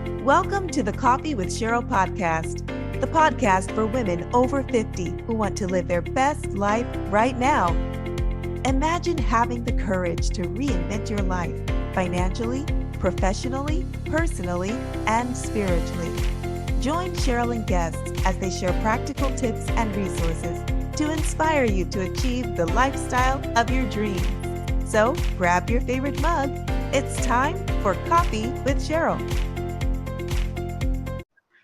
Welcome to the Coffee with Cheryl podcast, the podcast for women over 50 who want to live their best life right now. Imagine having the courage to reinvent your life financially, professionally, personally, and spiritually. Join Cheryl and guests as they share practical tips and resources to inspire you to achieve the lifestyle of your dreams. So grab your favorite mug. It's time for Coffee with Cheryl.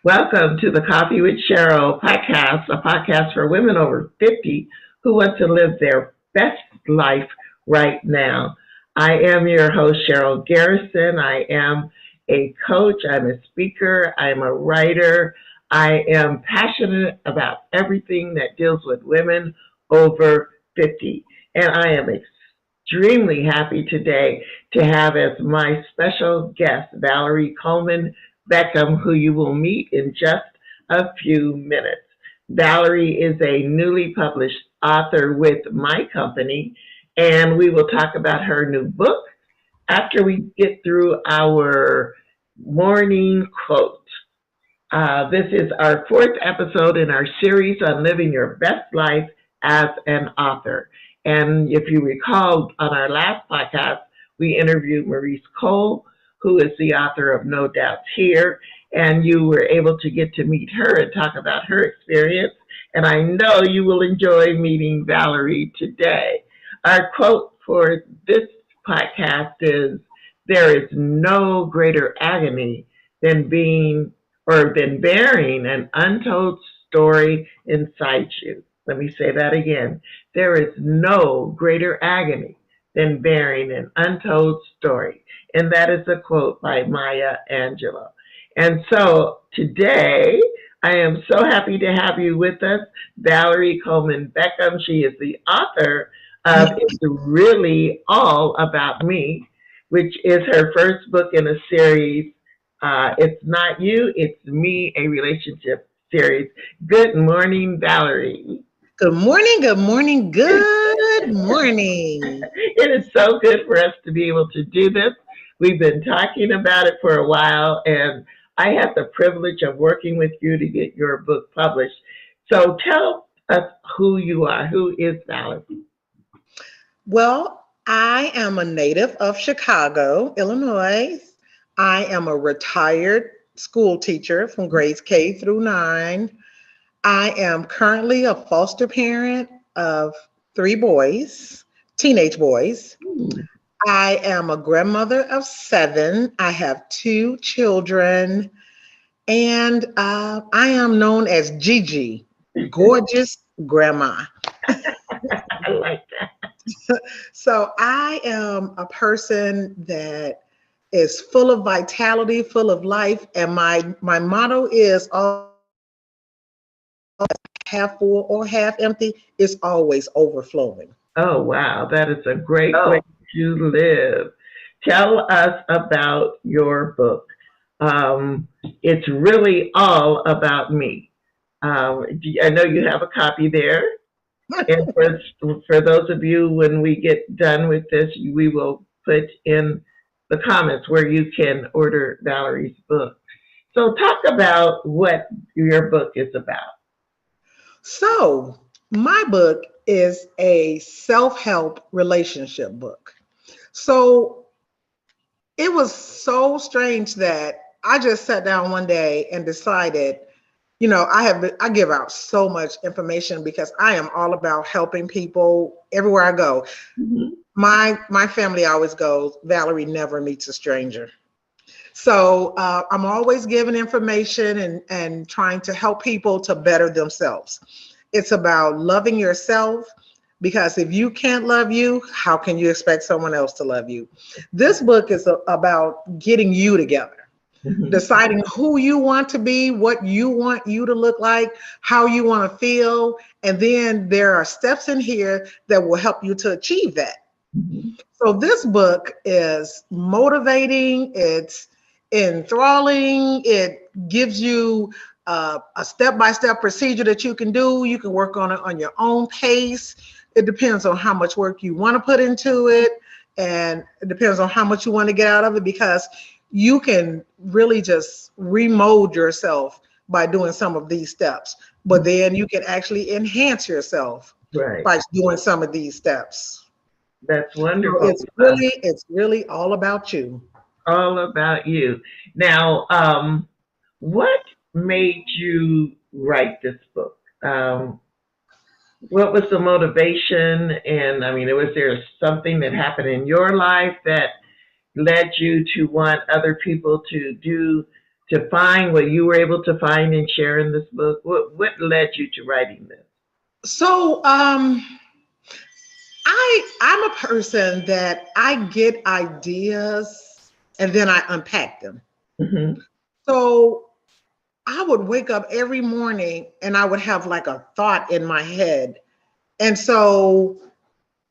Welcome to the Coffee with Cheryl podcast, a podcast for women over 50 who want to live their best life right now. I am your host, Cheryl Garrison. I am a coach. I'm a speaker. I'm a writer. I am passionate about everything that deals with women over 50. And I am extremely happy today to have as my special guest, Valeries Coleman Beckam, who you will meet in just a few minutes. Valerie is a newly published author with my company, and we will talk about her new book after we get through our morning quote. This is our fourth episode in our series on living your best life as an author. And if you recall, on our last podcast, we interviewed Valeries Cole, who is the author of No Doubts Here, and you were able to get to meet her and talk about her experience. And I know you will enjoy meeting Valerie today. Our quote for this podcast is, "There is no greater agony than bearing an untold story inside you." Let me say that again. There is no greater agony than bearing an untold story. And that is a quote by Maya Angelou. And so today, I am so happy to have you with us, Valeries Coleman Beckam. She is the author of It's Really All About Me, which is her first book in a series. It's Not You, It's Me, a relationship series. Good morning, Valerie. Good morning, good morning, good morning. It is so good for us to be able to do this. We've been talking about it for a while, and I have the privilege of working with you to get your book published. So tell us who you are. Who is Valerie? Well, I am a native of Chicago, Illinois. I am a retired school teacher from grades K through 9. I am currently a foster parent of 3 boys, teenage boys. I am a grandmother of 7. I have 2 children, and I am known as Gigi, gorgeous grandma. I like that. So I am a person that is full of vitality, full of life, and my motto is all half full or half empty is always overflowing. Oh, wow. That is a great way to live. Tell us about your book. It's Really All About Me. I know you have a copy there. And for those of you, when we get done with this, we will put in the comments where you can order Valerie's book. So talk about what your book is about. So my book is a self-help relationship book. So it was so strange that I just sat down one day and decided, I give out so much information because I am all about helping people everywhere I go. Mm-hmm. My family always goes, Valerie never meets a stranger. So I'm always giving information and trying to help people to better themselves. It's about loving yourself, because if you can't love you, how can you expect someone else to love you? This book is about getting you together, deciding who you want to be, what you want you to look like, how you want to feel. And then there are steps in here that will help you to achieve that. So this book is motivating, it's enthralling, it gives you a step-by-step procedure that you can do. You can work on it on your own pace. It depends on how much work you want to put into it, and it depends on how much you want to get out of it, because you can really just remold yourself by doing some of these steps. But then you can actually enhance yourself Right. by doing some of these steps. That's So wonderful. it's really all about you. All about you. Now, what made you write this book? What was the motivation? And I mean, was there something that happened in your life that led you to want other people to do, to find what you were able to find and share in this book? What led you to writing this? So I'm a person that I get ideas and then I unpack them. Hmm. So I would wake up every morning and I would have like a thought in my head. And so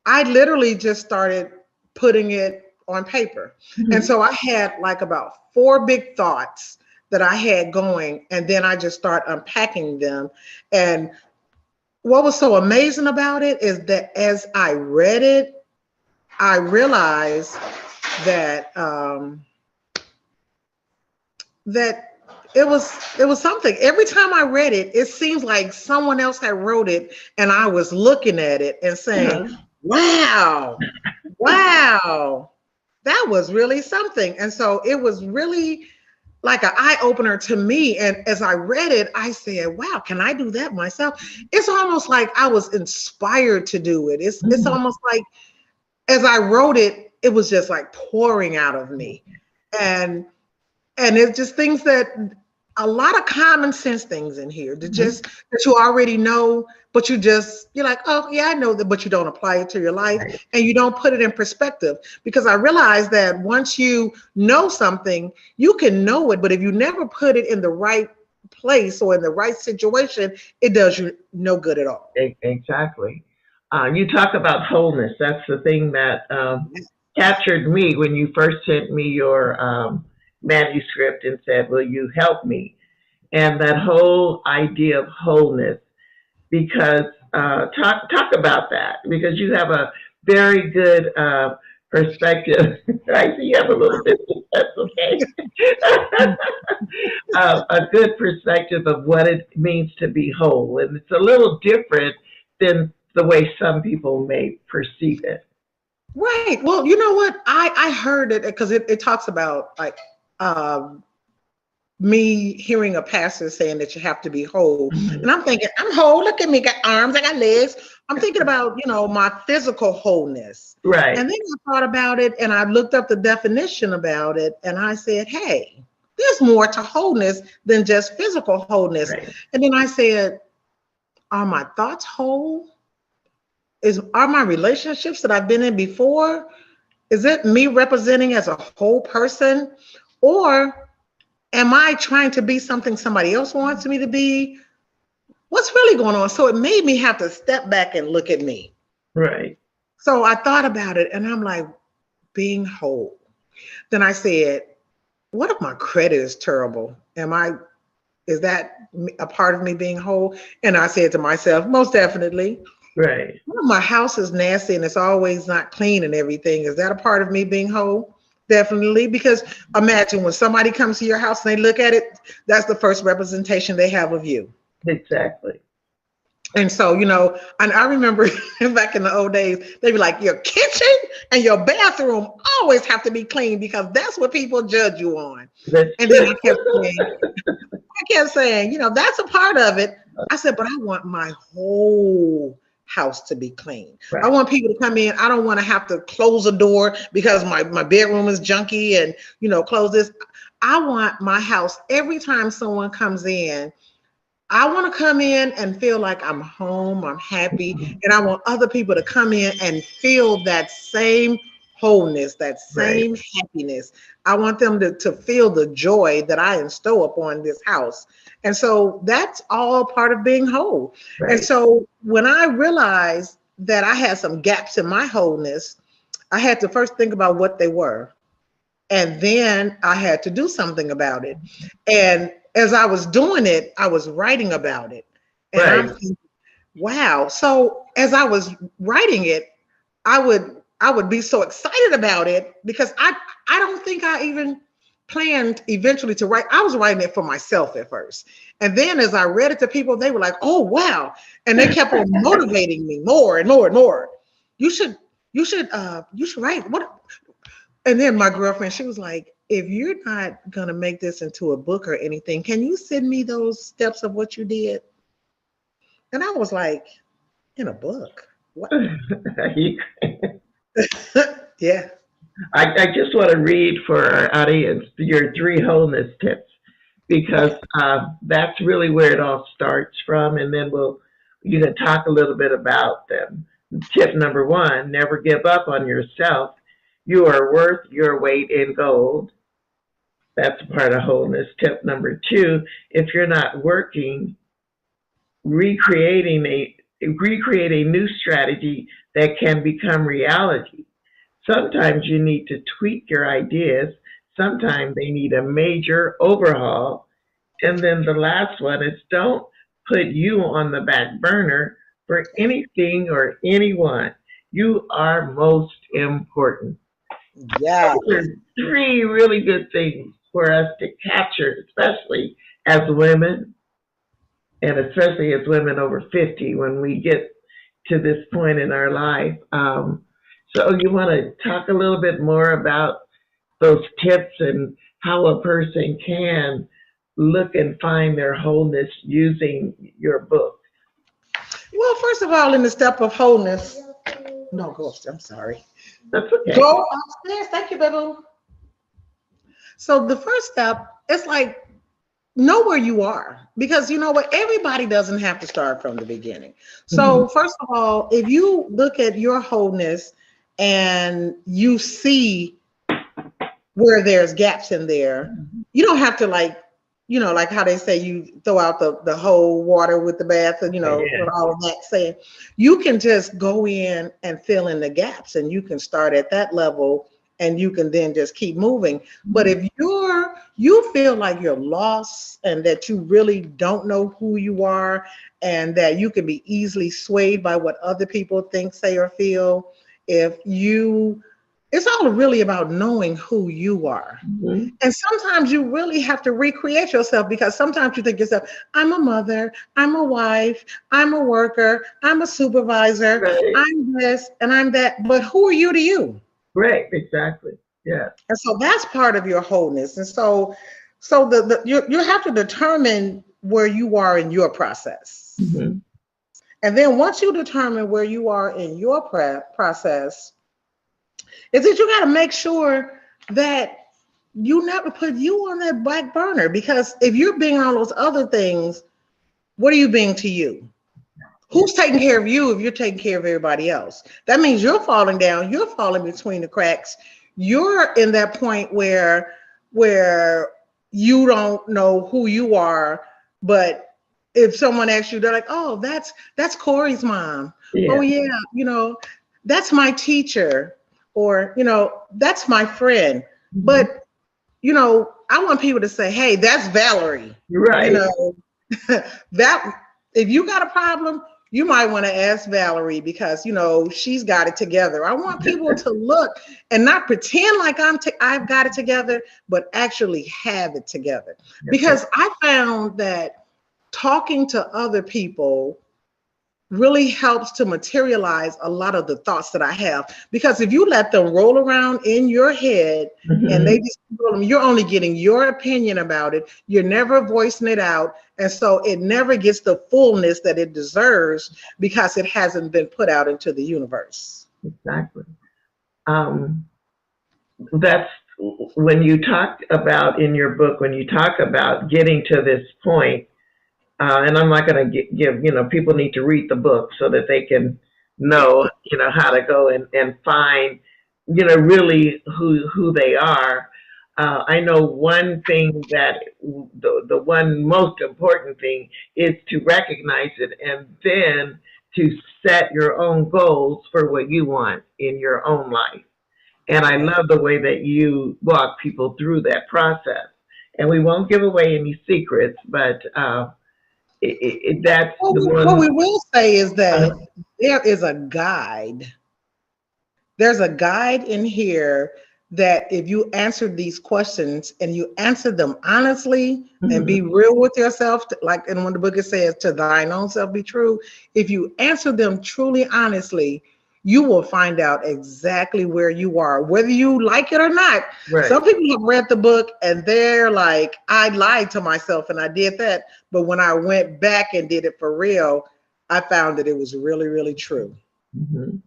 I literally just started putting it on paper. And Hmm. so I had like about four big thoughts that I had going, and then I just start unpacking them. And what was so amazing about it is that as I read it, I realized that that it was something. Every time I read it, it seems like someone else had wrote it, and I was looking at it and saying, Uh-huh. "Wow, wow, that was really something." And so it was really like an eye opener to me. And as I read it, I said, "Wow, can I do that myself?" It's almost like I was inspired to do it. It's Mhm. almost like as I wrote it, it was just like pouring out of me. And it's just things that a lot of common sense things in here that Mhm. just that you already know, but you're like, oh yeah, I know that, but you don't apply it to your life Right. and you don't put it in perspective. Because I realized that once you know something, you can know it, but if you never put it in the right place or in the right situation, it does you no good at all. Exactly. You talk about wholeness. That's the thing that captured me when you first sent me your manuscript and said, "Will you help me?" And that whole idea of wholeness, because talk about that, because you have a very good perspective. I see you have a little bit. That's okay. A good perspective of what it means to be whole, and it's a little different than the way some people may perceive it. Right. Well, you know what? I heard it because it talks about like um me hearing a pastor saying that you have to be whole. Mhm. And I'm thinking, I'm whole. Look at me, got arms, I got legs. I'm thinking about, my physical wholeness. Right, And then I thought about it and I looked up the definition about it and I said, hey, there's more to wholeness than just physical wholeness. right, And then I said, are my thoughts whole? Are my relationships that I've been in before, is it me representing as a whole person? Or am I trying to be something somebody else wants me to be? What's really going on? So it made me have to step back and look at me. right, So I thought about it and I'm like, being whole. Then I said, what if my credit is terrible? Is that a part of me being whole? And I said to myself, most definitely. right. What if my house is nasty and it's always not clean and everything? Is that a part of me being whole? Definitely. Because imagine when somebody comes to your house and they look at it, that's the first representation they have of you. Exactly. And so, and I remember back in the old days, they'd be like, your kitchen and your bathroom always have to be clean because that's what people judge you on. That's And then I kept saying, that's a part of it. I said, but I want my whole house to be clean. I right, want people to come in. I don't want to have to close a door because my bedroom is junky and, close this. I want my house every time someone comes in. I want to come in and feel like I'm home, I'm happy, and I want other people to come in and feel that same wholeness, that right, same happiness. I want them to feel the joy that I instill upon this house. And so that's all part of being whole. And right, so when I realized that I had some gaps in my wholeness, I had to first think about what they were. And then I had to do something about it. And as I was doing it, I was writing about it. And I'm right. thinking, wow. So as I was writing it, I would be so excited about it because I don't think I even planned eventually to write. I was writing it for myself at first. And then as I read it to people, they were like, oh, wow. And they kept on motivating me more and more and more. You should, you should write. What? And then my girlfriend, she was like, if you're not going to make this into a book or anything, can you send me those steps of what you did? And I was like, in a book? What? Yeah. I just want to read for our audience your 3 wholeness tips because that's really where it all starts from, and then you can talk a little bit about them. Tip number 1: never give up on yourself. You are worth your weight in gold. That's part of wholeness. Tip number 2: if you're not working, recreate a new strategy that can become reality. Sometimes you need to tweak your ideas. Sometimes they need a major overhaul. And then the last one is don't put you on the back burner for anything or anyone. You are most important. Yeah. Those are 3 really good things for us to capture, especially as women, and especially as women over 50 when we get to this point in our life. So you want to talk a little bit more about those tips and how a person can look and find their wholeness using your book. Well, first of all, in the step of wholeness, no, go upstairs. I'm sorry. That's okay. Go upstairs. Thank you, baby. So the first step is like know where you are, because you know what, everybody doesn't have to start from the beginning. So first of all, if you look at your wholeness and you see where there's gaps in there, you don't have to like how they say you throw out the whole water with the bath and with all of that saying, you can just go in and fill in the gaps, and you can start at that level and you can then just keep moving. But if you feel like you're lost and that you really don't know who you are, and that you can be easily swayed by what other people think, say, or feel, it's all really about knowing who you are. And sometimes you really have to recreate yourself, because sometimes you think yourself, I'm a mother, I'm a wife, I'm a worker, I'm a supervisor, Right. I'm this and I'm that. But who are you to you? Right, exactly. Yeah. And so that's part of your wholeness. And so you have to determine where you are in your process. And then once you determine where you are in your process, is that you got to make sure that you never put you on that back burner, because if you're being all those other things, what are you being to you? Who's taking care of you if you're taking care of everybody else? That means you're falling down, you're falling between the cracks. You're in that point where you don't know who you are, but if someone asks you, they're like, oh, that's Corey's mom. Yeah. Oh yeah, that's my teacher, or that's my friend. But I want people to say, hey, that's Valerie. Right. That if you got a problem, you might want to ask Valerie, because she's got it together. I want people to look and not pretend like I've got it together, but actually have it together. Because I found that talking to other people really helps to materialize a lot of the thoughts that I have. Because if you let them roll around in your head and they just you're only getting your opinion about it. You're never voicing it out. And so it never gets the fullness that it deserves, because it hasn't been put out into the universe. Exactly. That's when you talk about in your book, when you talk about getting to this point, and I'm not going to give, people need to read the book so that they can know, how to go and find, really who they are. I know one thing that the one most important thing is to recognize it, and then to set your own goals for what you want in your own life. And I love the way that you walk people through that process. And we won't give away any secrets, but that's the one. What we will say is that there is a guide. There's a guide in here that if you answer these questions and you answer them honestly and Mhm. be real with yourself, like in when the book it says, to thine own self be true. If you answer them truly honestly, you will find out exactly where you are, whether you like it or not. Right. Some people have read the book and they're like, I lied to myself and I did that. But when I went back and did it for real, I found that it was really, really true. Mhm.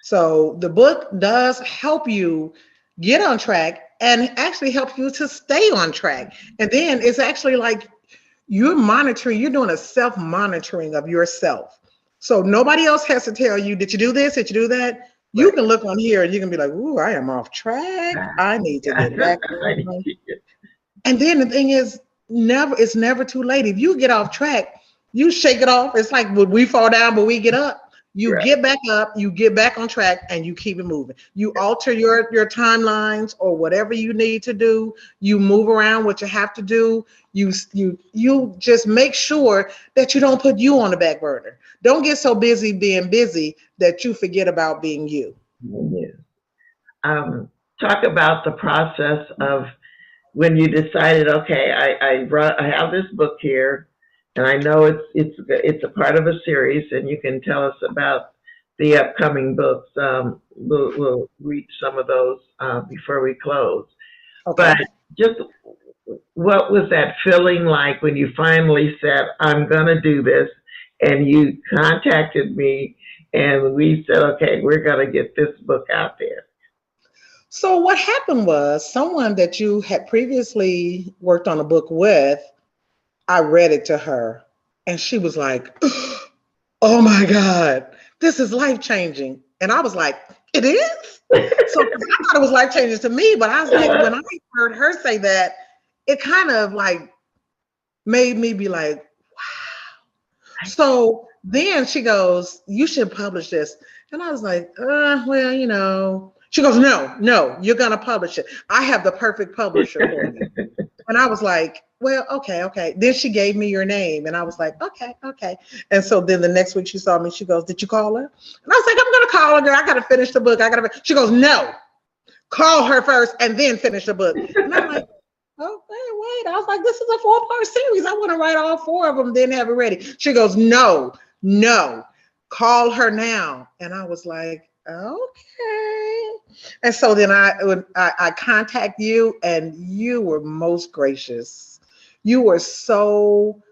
So the book does help you get on track and actually help you to stay on track. And then it's actually like you're monitoring, you're doing a self monitoring of yourself. So nobody else has to tell you, did you do this? Did you do that? You Right. can look on here and you can be like, ooh, I am off track. I need to get back I need on. to get- And then the thing is, it's never too late. If you get off track, you shake it off. It's like when we fall down, but we get up. You Right. get back up, you get back on track, and you keep it moving. You alter your timelines or whatever you need to do. You move around what you have to do. You just make sure that you don't put you on the back burner. Don't get so busy being busy that you forget about being you. Yeah. Talk about the process of when you decided, okay, I have this book here, and I know it's a part of a series, and you can tell us about the upcoming books. We'll read some of those before we close. But Okay. just what was that feeling like when you finally said, I'm going to do this, and you contacted me, and we said, okay, we're going to get this book out there. So what happened was someone that you had previously worked on a book with, I read it to her and she was like, "Oh my God, this is life changing." And I was like, "It is?" So 'cause I thought it was life changing to me, but I was like, when I heard her say that, it kind of like made me be like, wow. So then she goes, "You should publish this." And I was like, well, She goes, "No, no, you're going to publish it. I have the perfect publisher for you." And I was like, well, okay, okay. Then she gave me your name. And I was like, okay, okay. And so then the next week she saw me, she goes, "Did you call her?" And I was like, "I'm going to call her, girl. I got to finish the book. She goes, "No, call her first and then finish the book." And I'm like, "Okay, wait." I was like, "This is a 4-part series. I want to write all 4 of them, then have it ready." She goes, "No, no, call her now." And I was like, "Okay." And so then I contact you, and you were most gracious. You were so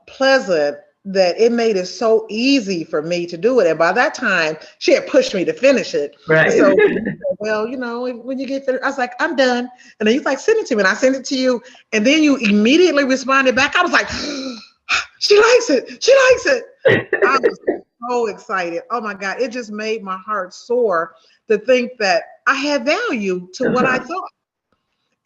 pleasant that it made it so easy for me to do it. And by that time, she had pushed me to finish it. And Right. so, well, when you get finished, I was like, "I'm done." And then he's like, "Send it to me." And I sent it to you. And then you immediately responded back. I was like, "She likes it. She likes it." I was so excited. Oh my God. It just made my heart soar to think that I had value to what I Uh-huh. thought.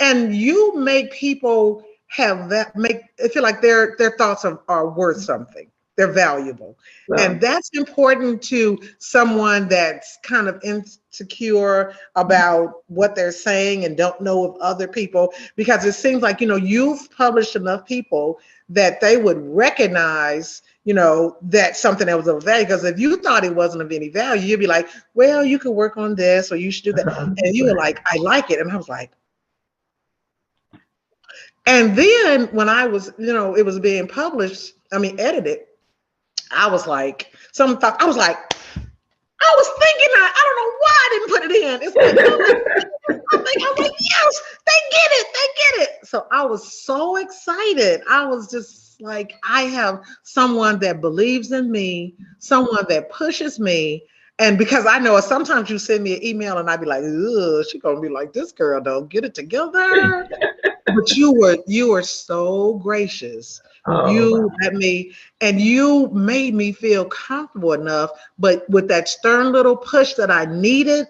And you make people have that make it feel like their thoughts are worth something. They're valuable. So, And that's important to someone that's kind of insecure about what they're saying and don't know of other people, because it seems like you've published enough people that they would recognize that something that was of value. Because if you thought it wasn't of any value, you'd be like, "Well, you could work on this or you should do that." And you were right. like, "I like it." And I was like, and then when it was being published, I mean, edited, I was like, I was like, I was thinking that, I don't know why I didn't put it in. It's like, somebody, I'm like, yes, they get it. They get it. So I was so excited. I was just like, I have someone that believes in me, someone that pushes me. And because I know sometimes you send me an email and I'd be like, ugh, she's going to be like, "This girl don't get it together." But you were so gracious. Oh, You wow. let me, and you made me feel comfortable enough, but with that stern little push that I needed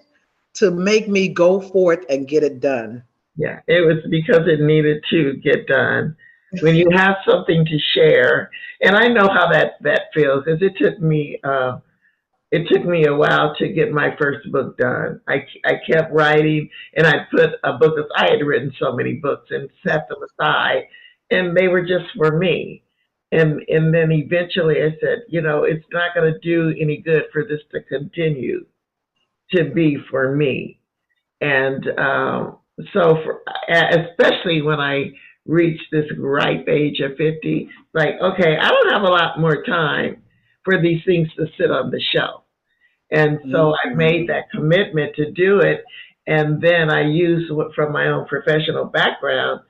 to make me go forth and get it done. Yeah, it was because it needed to get done. When you have something to share, and I know how that feels, because it took me a while to get my first book done. I kept writing, and I put a book. I had written so many books and set them aside, and they were just for me. And then eventually I said, it's not going to do any good for this to continue to be for me. And especially when I reach this ripe age of 50, like, okay, I don't have a lot more time for these things to sit on the shelf. And so I made that commitment to do it. And then I use from my own professional background,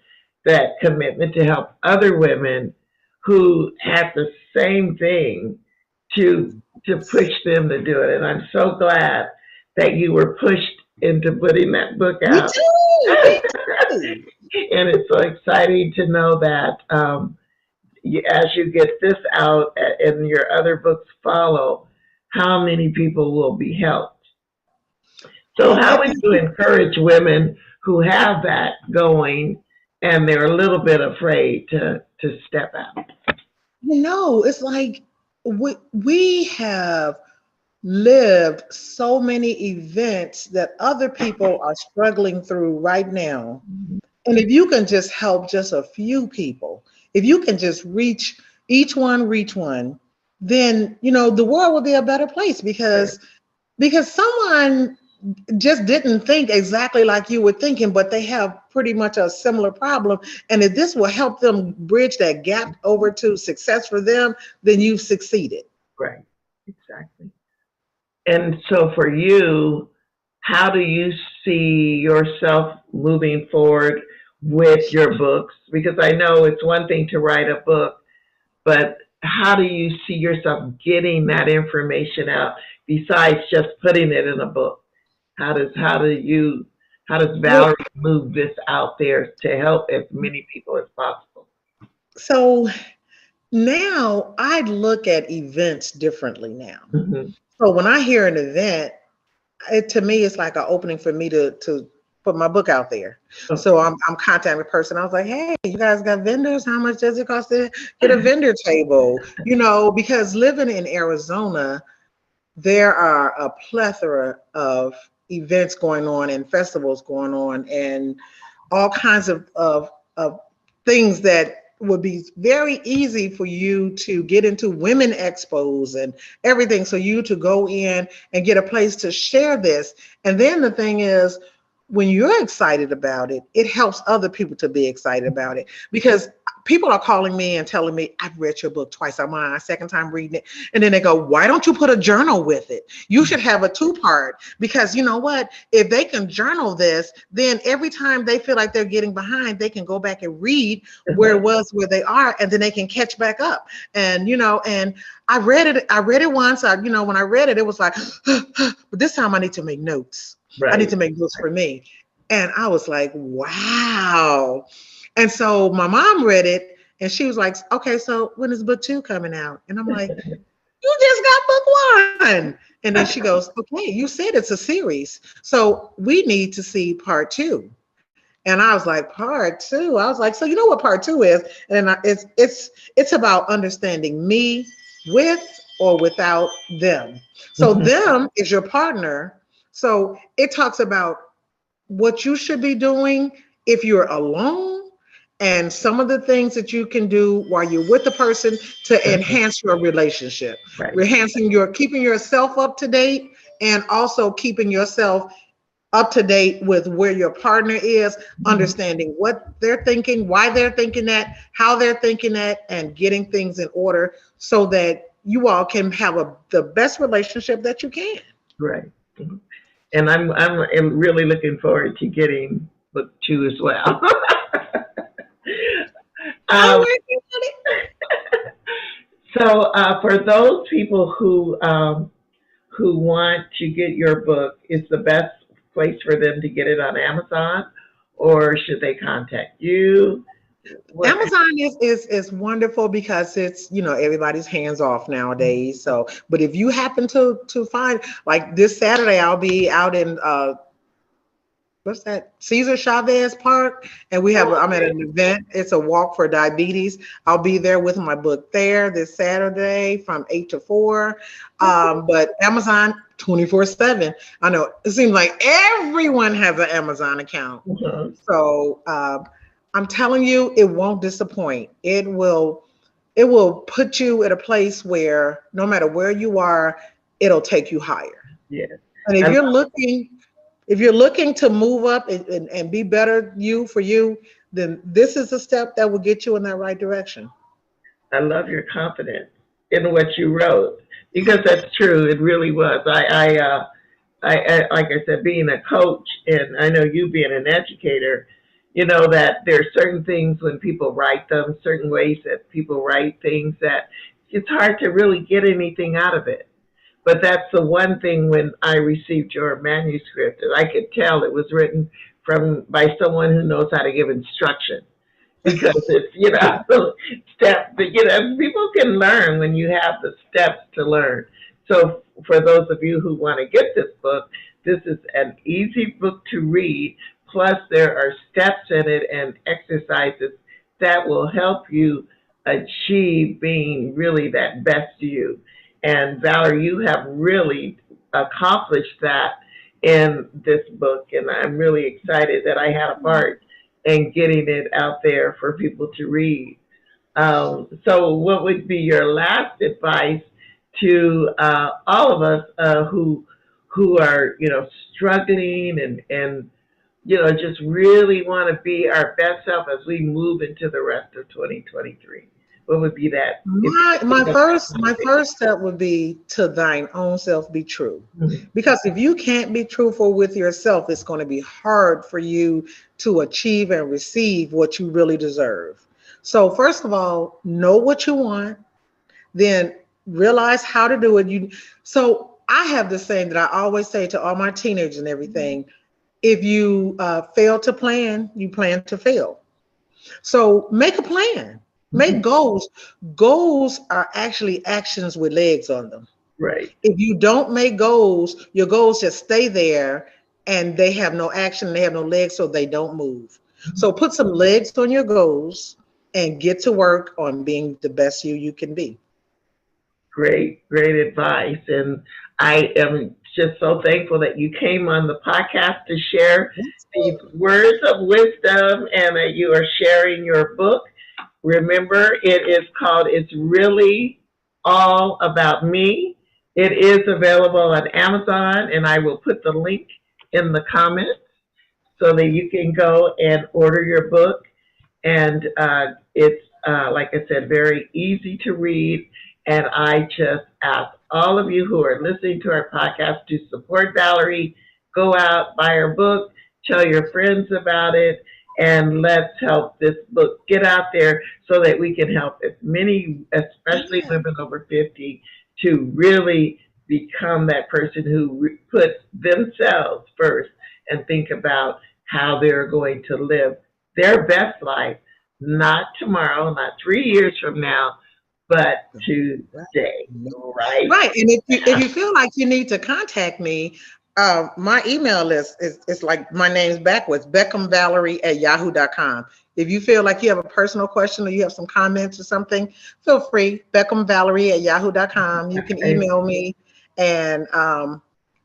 that commitment to help other women who have the same thing to push them to do it. And I'm so glad that you were pushed into putting that book Me out. too. Me too. And it's so exciting to know that as you get this out and your other books follow, how many people will be helped. So how would you encourage women who have that going and they're a little bit afraid to step out? It's like we have lived so many events that other people are struggling through right now. And if you can just help just a few people, if you can just reach reach one, then the world will be a better place because someone just didn't think exactly like you were thinking, but they have pretty much a similar problem. And if this will help them bridge that gap over to success for them, then you've succeeded. Right, exactly. And so for you, how do you see yourself moving forward with your books? Because I know it's one thing to write a book, but how do you see yourself getting that information out besides just putting it in a book? How does Well, Valerie move this out there to help as many people as possible? so now I look at events differently now. Hmm. So when I hear an event, to me, it's like an opening for me to put my book out there. So Okay. I'm contacting the person. I was like, hey, you guys got vendors? How much does it cost to get a vendor table? Because living in Arizona, there are a plethora of events going on and festivals going on and all kinds of things that would be very easy for you to get into women expos and everything. So you to go in and get a place to share this. And then the thing is, when you're excited about it, it helps other people to be excited about it because people are calling me and telling me, I've read your book twice. I'm on my second time reading it. And then they go, why don't you put a journal with it? You should have a two-part because you know what? If they can journal this, then every time they feel like they're getting behind, they can go back and read where it was where they are, and then they can catch back up. And I read it once. When I read it, it was like, but this time I need to make notes. I need Right. to make notes for me. And I was like, wow. And so my mom read it and she was like, okay, so when is book 2 coming out? And I'm like, you just got book 1. And then she goes, okay, you said it's a series. So we need to see part 2. And I was like, part 2. I was like, so you know what part 2 is? And it's about understanding me with or without them. So Mhm. them is your partner. So it talks about what you should be doing if you're alone and some of the things that you can do while you're with the person to enhance your relationship, Right. enhancing keeping yourself up to date and also keeping yourself up to date with where your partner is, Mhm. understanding what they're thinking, why they're thinking that, how they're thinking that, and getting things in order so that you all can have the best relationship that you can. Right. Mhm. And I'm really looking forward to getting book 2 as well. I'm um, working on it. so for those people who want to get your book, is the best place for them to get it on Amazon, or should they contact you? What? Amazon is wonderful because it's everybody's hands off nowadays. So, but if you happen to find like this Saturday, I'll be out in what's that? Cesar Chavez Park, and Oh, I'm at okay. an event. It's a walk for diabetes. I'll be there with my book there this Saturday from 8 to 4. But Amazon 24/7. I know it seems like everyone has an Amazon account. Mhm. So I'm telling you, it won't disappoint. It will put you at a place where no matter where you are, it'll take you higher. Yes. And if I you're looking If you're looking to move up and be better you for you, then this is a step that will get you in that right direction. I love your confidence in what you wrote because that's true. It really was. Like I said, being a coach, and I know you being an educator, you know that there are certain things when people write them, certain ways that people write things that it's hard to really get anything out of it. But that's the one thing when I received your manuscript, and I could tell it was written from by someone who knows how to give instruction because it's steps. People can learn when you have the steps to learn. So for those of you who want to get this book, this is an easy book to read. Plus, there are steps in it and exercises that will help you achieve being really that best you. And Valerie, you have really accomplished that in this book, and I'm really excited that I had a part in getting it out there for people to read. So, what would be your last advice to all of us who are struggling and just really want to be our best self as we move into the rest of 2023? What would be that? My first step would be to thine own self be true. Mhm. Because if you can't be truthful with yourself, it's going to be hard for you to achieve and receive what you really deserve. So first of all, know what you want, then realize how to do it. So I have this saying that I always say to all my teenagers and everything: if you fail to plan, you plan to fail. So make a plan, make goals. Goals are actually actions with legs on them. Right. If you don't make goals, your goals just stay there and they have no action, they have no legs, so they don't move. So put some legs on your goals and get to work on being the best you can be. Great, great advice. And I am just so thankful that you came on the podcast to share these words of wisdom and that you are sharing your book. Remember, it is called It's Really All About Me. It is available on Amazon, and I will put the link in the comments so that you can go and order your book. And it's, like I said, very easy to read. And I just ask all of you who are listening to our podcast to support Valerie. Go out, buy her book, tell your friends about it, and let's help this book get out there so that we can help as many, especially women over 50, to really become that person who puts themselves first and think about how they're going to live their best life, not tomorrow, not 3 years from now, but today, right? Right. And if you feel like you need to contact me, my email is like my name's backwards, BeckhamValerie@yahoo.com. If you feel like you have a personal question or you have some comments or something, feel free, BeckhamValerie@yahoo.com. You can email me. And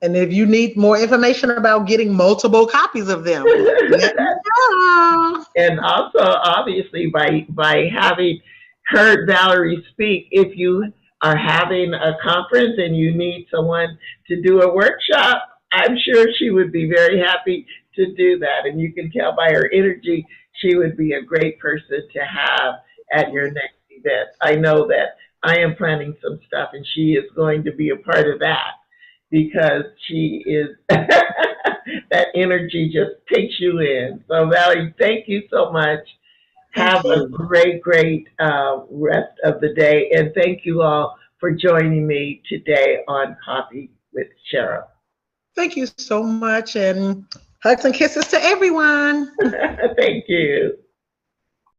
if you need more information about getting multiple copies of them, let me know. And also, obviously, by having heard Valerie speak, if you are having a conference and you need someone to do a workshop, I'm sure she would be very happy to do that. And you can tell by her energy, she would be a great person to have at your next event. I know that I am planning some stuff and she is going to be a part of that because she is, that energy just takes you in. So Valerie, thank you so much. Have a great, great rest of the day. And thank you all for joining me today on Coffee with Cheryl. Thank you so much. And hugs and kisses to everyone. Thank you.